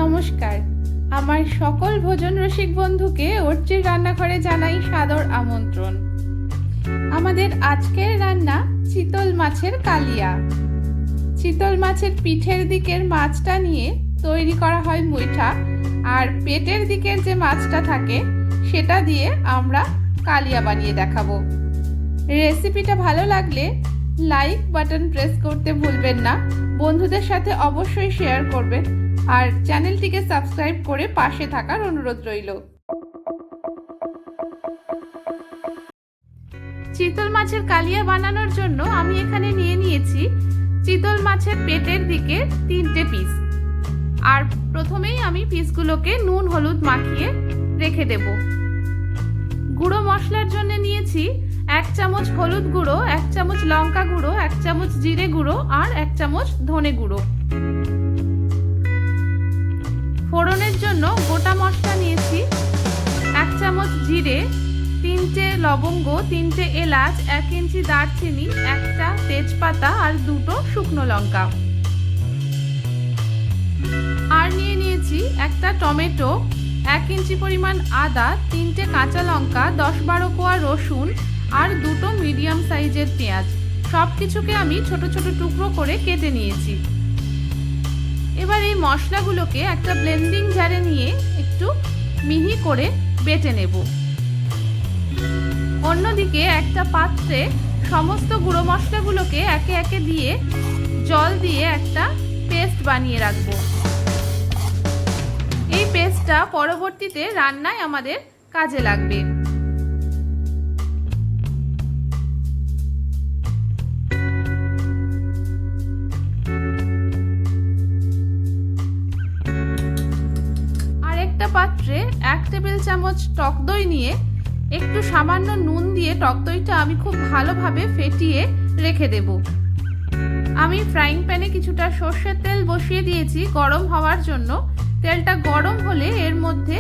নমস্কার, আমার সকল ভোজন রসিক বন্ধুকে অর্চির রান্নাঘরে জানাই সাদর আমন্ত্রণ। আমাদের আজকের রান্না চিতল মাছের কালিয়া। চিতল মাছের পিঠের দিকের মাছটা নিয়ে তৈরি করা হয় মুইঠা, আর পেটের দিকের যে মাছটা থাকে সেটা দিয়ে আমরা কালিয়া বানিয়ে দেখাবো। রেসিপিটা ভালো লাগলে লাইক বাটন প্রেস করতে ভুলবেন না, বন্ধুদের সাথে অবশ্যই শেয়ার করবেন, আর চ্যানেলটিকে সাবস্ক্রাইব করে পাশে থাকার অনুরোধ রইল। চিতল মাছের কালিয়া বানানোর জন্য আমি এখানে নিয়ে নিয়েছি চিতল মাছের পেটের দিকে 3টে পিস। আর প্রথমেই আমি পিসগুলোকে নুন হলুদ মাখিয়ে রেখে দেব। গুঁড়ো মশলার জন্য নিয়েছি 1 চামচ হলুদ গুঁড়ো, 1 চামচ লঙ্কা গুঁড়ো, 1 চামচ জিরে গুঁড়ো আর 1 চামচ ধনে গুঁড়ো। ফোড়নের জন্য গোটা মশলা নিয়েছি 1 চামচ জিরে, 3টে লবঙ্গ, 3টে এলাচ, 1 ইঞ্চি দারচিনি, 1টা তেজপাতা আর 2টো শুকনো লঙ্কা। আর নিয়ে নিয়েছি 1টা টমেটো, 1 ইঞ্চি পরিমাণ আদা, 3টে কাঁচা লঙ্কা, 10-12 কোয়া রসুন আর 2টো মিডিয়াম সাইজের পেঁয়াজ। সব কিছুকে আমি ছোট ছোট টুকরো করে কেটে নিয়েছি। এবার এই মশলাগুলোকে একটা ব্লেন্ডিং জারে নিয়ে একটু মিহি করে বেটে নেব। অন্যদিকে একটা পাত্রে সমস্ত গুঁড়ো মশলাগুলোকে একে একে দিয়ে জল দিয়ে একটা পেস্ট বানিয়ে রাখব। এই পেস্টটা পরবর্তীতে রান্নায় আমাদের কাজে লাগবে। পাত্রে 1 টেবিল চামচ টক দই নিয়ে একটু সামান্য নুন দিয়ে টক দইটা আমি খুব ভালোভাবে ফেটিয়ে রেখে দেব। আমি ফ্রাইং প্যানে কিছুটা সর্ষের তেল বসিয়ে দিয়েছি গরম হওয়ার জন্য। তেলটা গরম হলে এর মধ্যে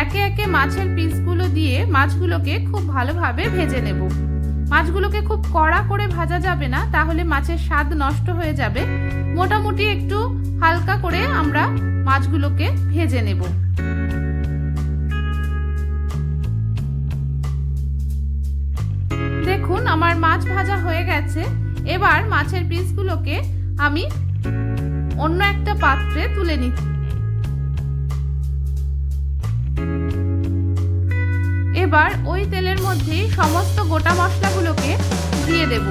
একে একে মাছের পিসগুলো দিয়ে মাছগুলোকে খুব ভালোভাবে ভেজে নেব। মাছগুলোকে খুব কড়া করে ভাজা যাবে না, তাহলে মাছের স্বাদ নষ্ট হয়ে যাবে। মোটামুটি একটু হালকা করে আমরা মাছগুলোকে ভেজে নেব। দেখুন আমার মাছ ভাজা হয়ে গেছে। এবার মাছের পিসগুলোকে আমি অন্য একটা পাত্রে তুলে নিচ্ছি। এবার ওই তেলের মধ্যে সমস্ত গোটা মশলাগুলোকে দিয়ে দেব।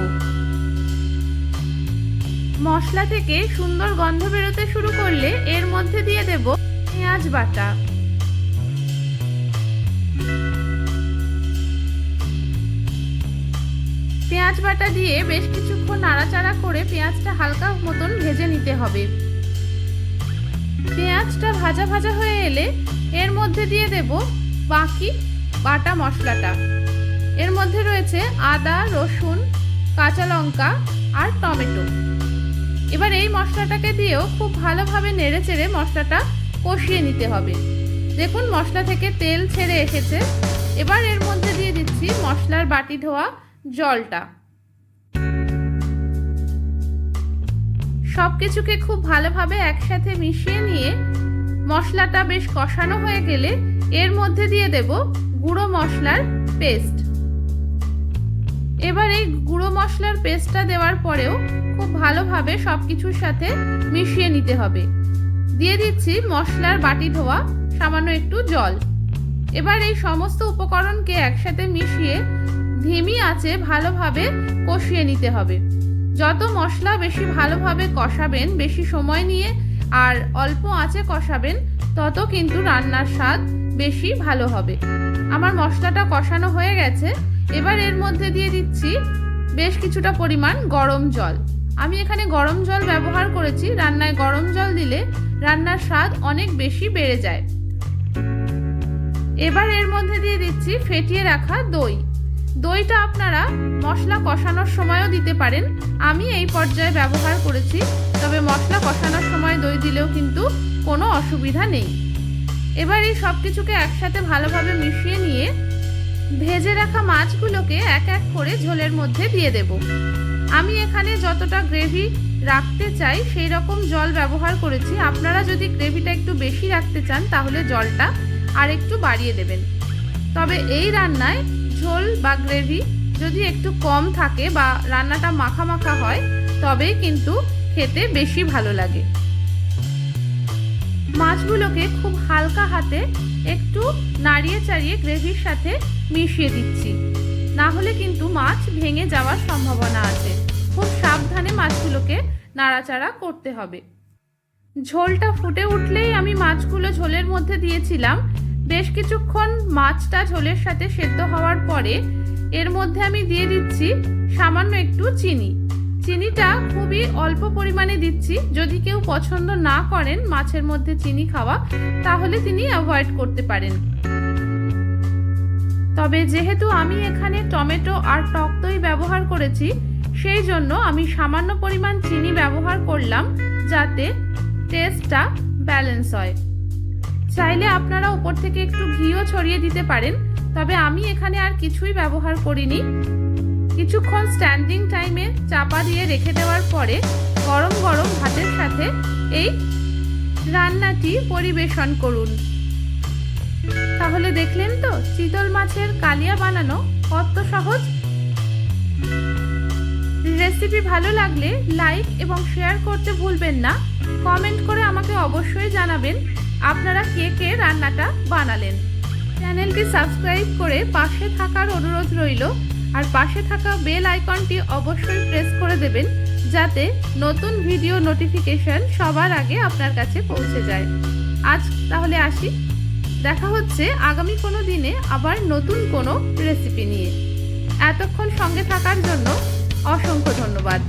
মশলা থেকে সুন্দর গন্ধ বেরোতে শুরু করলে এর মধ্যে দিয়ে দেব পেঁয়াজ বাটা। পেঁয়াজ বাটা দিয়ে বেশ কিছুক্ষণ নাড়াচাড়া করে পেঁয়াজটা হালকা মতন ভেজে নিতে হবে। পেঁয়াজটা ভাজা ভাজা হয়ে এলে এর মধ্যে দিয়ে দেব বাকি বাটা মশলাটা। এর মধ্যে রয়েছে আদা, রসুন, কাঁচা লঙ্কা আর টমেটো। এবার এই মশলাটাকে দিয়েও খুব ভালোভাবে নেড়েচেড়ে মশলাটা কষিয়ে নিতে হবে। দেখুন মশলা থেকে তেল ছেড়ে এসেছে। এবার এর মধ্যে দিয়ে দিচ্ছি মশলার বাটি ধোয়া জলটা। সবকিছুকে খুব ভালোভাবে একসাথে মিশিয়ে নিয়ে মশলাটা বেশ কষানো হয়ে গেলে এর মধ্যে দিয়ে দেব গুঁড়ো মশলার পেস্ট। এবার এই গুঁড়ো মশলার পেস্টটা দেওয়ার পরেও খুব ভালোভাবে সবকিছুর সাথে মিশিয়ে নিতে হবে। দিয়ে দিচ্ছি মশলার বাটি ধোয়া সামান্য একটু জল। এবার এই সমস্ত উপকরণকে একসাথে মিশিয়ে ধিমি আঁচে ভালোভাবে কষিয়ে নিতে হবে। যত মশলা বেশি ভালোভাবে কষাবেন, বেশি সময় নিয়ে আর অল্প আঁচে কষাবেন, তত কিন্তু রান্নার স্বাদ বেশি ভালো হবে। আমার মশলাটা কষানো হয়ে গেছে। এবার এর মধ্যে দিয়ে দিচ্ছি বেশ কিছুটা পরিমাণ গরম জল। আমি এখানে গরম জল ব্যবহার করেছি। রান্নায় গরম জল দিলে রান্নার স্বাদ অনেক বেশি বেড়ে যায়। এবার এর মধ্যে দিয়ে দিচ্ছি ফেটিয়ে রাখা দই। দইটা আপনারা মশলা কষানোর সময়ও দিতে পারেন। আমি এই পর্যায়ে ব্যবহার করেছি, তবে মশলা কষানোর সময় দই দিলেও কিন্তু কোনো অসুবিধা নেই। এবার এই সব কিছুকে একসাথে ভালোভাবে মিশিয়ে নিয়ে ভেজে রাখা মাছগুলোকে এক এক করে ঝোলের মধ্যে দিয়ে দেব। আমি এখানে যতটা গ্রেভি রাখতে চাই সেই রকম জল ব্যবহার করেছি। আপনারা যদি গ্রেভিটা একটু বেশি রাখতে চান তাহলে জলটা আর একটু বাড়িয়ে দেবেন। তবে এই রান্নায় ঝোল বা গ্রেভি যদি একটু কম থাকে বা রান্নাটা মাখা মাখা হয় তবেই কিন্তু খেতে বেশি ভালো লাগে। মাছগুলোকে খুব হালকা হাতে একটু নাড়িয়ে চাড়িয়ে গ্রেভির সাথে মিশিয়ে দিচ্ছি, না হলে কিন্তু মাছ ভেঙে যাওয়ার সম্ভাবনা আছে। খুব সাবধানে মাছগুলোকে নাড়াচাড়া করতে হবে। ঝোলটা ফুটে উঠলেই আমি মাছগুলো ঝোলের মধ্যে দিয়েছিলাম। বেশ কিছুক্ষণ মাছটা ঝোলের সাথে সেদ্ধ হওয়ার পরে এর মধ্যে আমি দিয়ে দিচ্ছি সামান্য একটু চিনি। চিনিটা খুবই অল্প পরিমাণে দিচ্ছি। যদি কেউ পছন্দ না করেন মাছের মধ্যে চিনি খাওয়া তাহলে তিনি অ্যাভয়েড করতে পারেন। তবে যেহেতু আমি এখানে টমেটো আর টক দই ব্যবহার করেছি সেই জন্য আমি সামান্য পরিমাণ চিনি ব্যবহার করলাম যাতে টেস্টটা ব্যালেন্স হয়। চাইলে আপনারা উপর থেকে একটু ঘিও ছড়িয়ে দিতে পারেন, তবে আমি এখানে আর কিছুই ব্যবহার করিনি। কিছুক্ষণ স্ট্যান্ডিং টাইমে চাপা দিয়ে রেখে দেওয়ার পরে গরম গরম ভাতের সাথে এই রান্নাটি পরিবেশন করুন। তাহলে দেখলেন তো চিতল মাছের কালিয়া বানানো কত সহজ। রেসিপি ভালো লাগলে লাইক এবং শেয়ার করতে ভুলবেন না। কমেন্ট করে আমাকে অবশ্যই জানাবেন আপনারা কে কে রান্নাটা বানালেন। চ্যানেলটি সাবস্ক্রাইব করে পাশে থাকার অনুরোধ রইল, আর পাশে থাকা বেল আইকনটি অবশ্যই প্রেস করে দেবেন যাতে নতুন ভিডিও নোটিফিকেশন সবার আগে আপনার কাছে পৌঁছে যায়। আজ তাহলে আসি, দেখা হচ্ছে আগামী কোনো দিনে আবার নতুন কোনো রেসিপি নিয়ে। এতক্ষণ সঙ্গে থাকার জন্য অসংখ্য ধন্যবাদ।